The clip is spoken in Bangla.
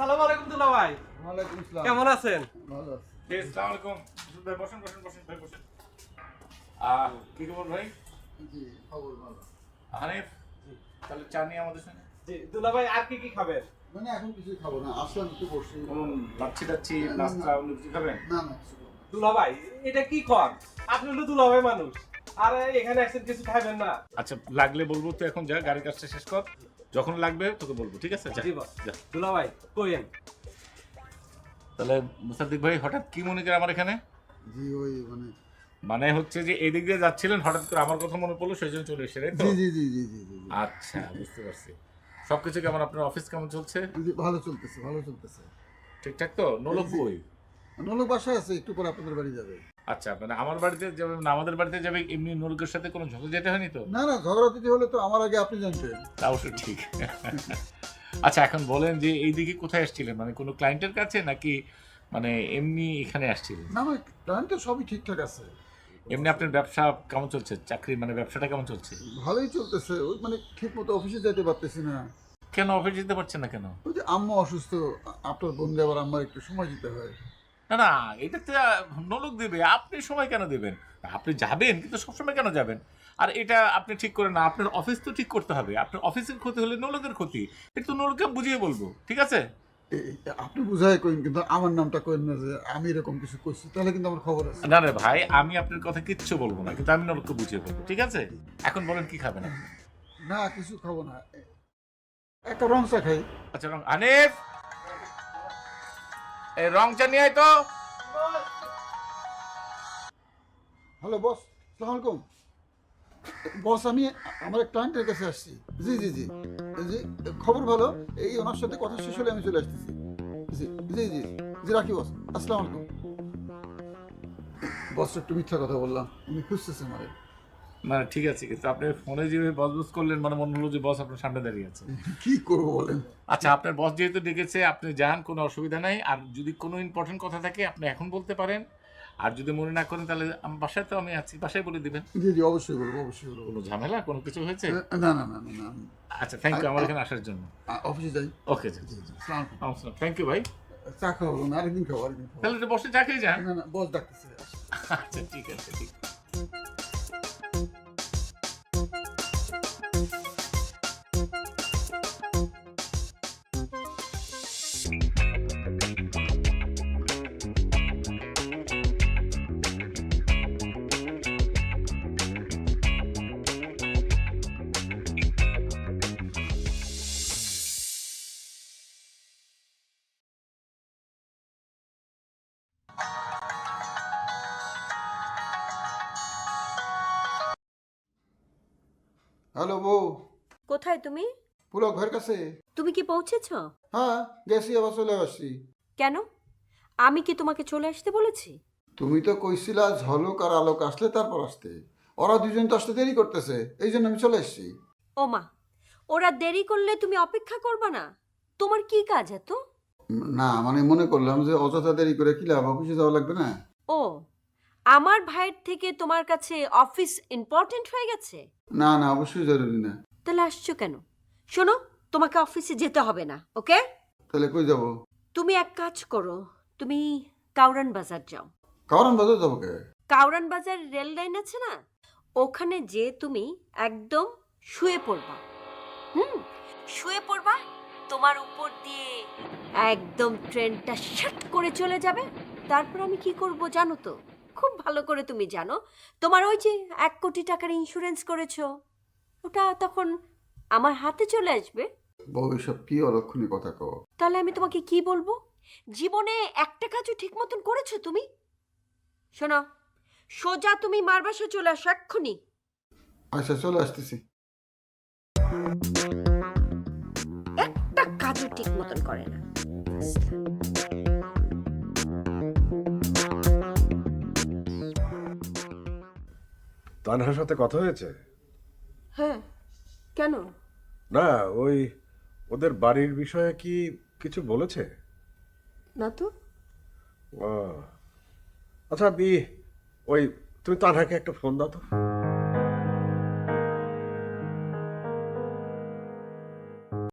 আসসালামু আলাইকুম দুলা ভাই। ওয়ালাইকুম আসসালাম। কেমন আছেন? ভালো আছি। আসসালামু আলাইকুম। ভাই বসেন বসেন বসেন ভাই বসেন। কি খবর ভাই? জি, খবর ভালো। হানিফ, তাহলে চা নিয়ে আমাদের সঙ্গে। জি দুলা ভাই, আর কি কি খাবেন? মানে এখন কিছুই খাবো না, আসলাম একটু বসে। লাচ্ছি টাচ্ছি নাস্তা অন্য কিছু খাবেন? না না কিছু খাবো না। দুলা ভাই, এটা কি কর? আপনি হলো দুলা ভাই মানুষ, আরে এখানে একসাথে কিছু খাবেন না? আচ্ছা, লাগলে বলবো তো, এখন যা গাড়ির কাজটা শেষ কর, যখন লাগবে তোকে বলবো, ঠিক আছে? যা জি বস। যা। দুলা ভাই কইেন। তাহলে মুসাদ্দিক ভাই হঠাৎ কি মনে করে আমার এখানে? জি ওই মানে মানে হচ্ছে যে এই দিক দিয়ে যাচ্ছিলেন, হঠাৎ করে আমার কথা মনে পড়লো, সেই জন্য চলে এসে, তাই তো? জি জি জি জি জি জি জি। আচ্ছা, বুঝতে পারছি। সবকিছু কেমন? আপনার অফিস কেমন চলছে? জি, ভালো চলতেছে ভালো চলতেছে। ঠিকঠাক তো? নোলক কই? নলক বাসায় আছে, একটু পরে আপনাদের বাড়ি যাবে। আচ্ছা, মানে আমার বাড়িতে যাবে না আমাদের বাড়িতে যাবে, এমনি নোলকের সাথে কোনো ঝগড়া যেতে হয়নি তো? না না, ঝগড়াঝাটি হলে তো আমার আগে আপনি জানতেন। তা অবশ্য ঠিক। আচ্ছা, এখন বলেন যে এইদিকে কোথায় আসছিলেন, মানে কোনো ক্লায়েন্টের কাছে নাকি মানে এমনি এখানে আসছিলেন? না না, প্ল্যান তো সবই ঠিকঠাক আছে, এমনি আপনার ব্যবসা কেমন চলছে? চাকরি মানে ব্যবসাটা কেমন চলছে? ভালোই চলতেছে। ওই মানে ঠিক মতো অফিসে যেতে পারতেছি না। কেন অফিস যেতে পারছেন না কেন? ওই যে আম্মা অসুস্থ, আপনার বোনকে আবার আম্মার একটু সময় দিতে হয়। না না, এটা তো নোলক দেবে, আপনি সময় কেন দেবেন? আপনি যাবেন, কিন্তু সবসময় কেন যাবেন? আর এটা আপনি ঠিক করে না, আপনার অফিস তো ঠিক করতে হবে। আপনার অফিসের ক্ষতি হলে নোলকের ক্ষতি, এটা তো নোলকে বুঝিয়ে বলবো, ঠিক আছে? আপনি বুঝাই কইন, কিন্তু আমার নামটা কইন না যে আমি এরকম কিছু করছি, তাহলে কিন্তু আমার খবর আছে। না রে ভাই, আমি আপনার কথা কিচ্ছু বলবো না, কিন্তু আমি নোলককে বুঝিয়ে বলবো, ঠিক আছে? এখন বলেন কি খাবেন আপনি? না কিছু খাবো না, একটা রং চা খাই। আচ্ছা, রং আনিফ, এই রং চা নিয়ে আয় তো। হ্যালো বস, আসসালামু আলাইকুম। বস, আমি আমার এক ক্লায়েন্টের কাছে আসছি। জি জি জি জি, খবর ভালো। এই ওনার সাথে কথা শেষ হলে আমি চলে আসতেছি। জি জি জি জি, রাখি বস, আসসালামু আলাইকুম। বস একটু মিথ্যা কথা বললাম, উনি খুঁজতেছে মানে। মানে ঠিক আছে, কিন্তু আপনি ফোনে যেভাবে বস করলেন, মানে মনে হলো যে বস আপনার সামনে দাঁড়িয়ে আছে। কি করবো বলেন? আচ্ছা, আপনার বস যেহেতু ডেকেছে, আপনি যান, কোনো অসুবিধা নাই। আর যদি কোনো ইম্পর্টেন্ট কথা থাকে আপনি এখন বলতে পারেন, আর যদি মনে না করেন তাহলে বাসায় তো আমি আছি, বাসায় বলে দিবেন। জি জি, অবশ্যই বলবো অবশ্যই বলবো। কোনো ঝামেলা, কোনো কিছু হয়েছে? না না না না না, আচ্ছা, থ্যাংক ইউ আমার এখানে আসার জন্য। অফিসে যাই। ওকে, জি জি, আসসালামু আলাইকুম। থ্যাংক ইউ ভাই। চা খাওয়াবো না, আরেকদিন খাবো আরেকদিন খাবো। তাহলে তো বসে চা খেয়ে যান। না না, বস ডাকতেছে। আচ্ছা, ঠিক আছে, ঠিক আছে। হ্যালো বউ, কোথায় তুমি? পুরো ঘর কাছে। তুমি কি পৌঁছেছো? হ্যাঁ, গেছি, আবার চলে আসছি। কেন? আমি কি তোমাকে চলে আসতে বলেছি? তুমি তো কইছিলা ঝলক আর আলোক আসলে তারপর আসতে। ওরা দুজন তো আসতে দেরি করতেছে, এই জন্য আমি চলে এসেছি। ও মা, ওরা দেরি করলে তুমি অপেক্ষা করবে না? তোমার কি কাজ এত? না মানে মনে করলাম যে অযথা দেরি করে কি লাভ, অফিসে যাওয়া লাগবে না। ও, আমার ভাইয়ের থেকে তোমার কাছে অফিস ইম্পর্ট্যান্ট হয়ে গেছে? না না, অবশ্যই জরুরি না। তাহলে আসছো কেন? শোনো, তোমাকে অফিসে যেতে হবে না, ওকে? তাহলে কই যাবো? তুমি এক কাজ করো, তুমি কাউরান বাজার যাও। কারণ বাজার যাবো কে? কাউরান বাজার রেল লাইন আছে না, ওখানে যে তুমি একদম শুয়ে পড়বা। শুয়ে পড়বা, তোমার উপর দিয়ে একদম ট্রেনটা শট করে চলে যাবে। তারপর আমি কি করব জানো তো? খুব ভালো করে তুমি জানো। তোমার ওই যে 1 কোটি টাকার ইন্স্যুরেন্স করেছো, ওটা তখন আমার হাতে চলে আসবে। বউ এসব কি অলক্ষণী কথা কও? তাহলে আমি তোমাকে কি বলবো? জীবনে একটা কাজও ঠিক মতন করেছো তুমি? শোনো, সোজা তুমি মার বাসায় চলে আসো এক্ষুনি। আচ্ছা, চলে আসতেছি। একটা কাজও ঠিক মতন করে না। তানহার সাথে কথা হয়েছে? হ্যাঁ, কেন? না, ওই ওদের বাড়ির বিষয়ে কি কিছু বলেছে? না তো। ও, আচ্ছা ওই তুমি তানহাকে একটা ফোন দাও তো।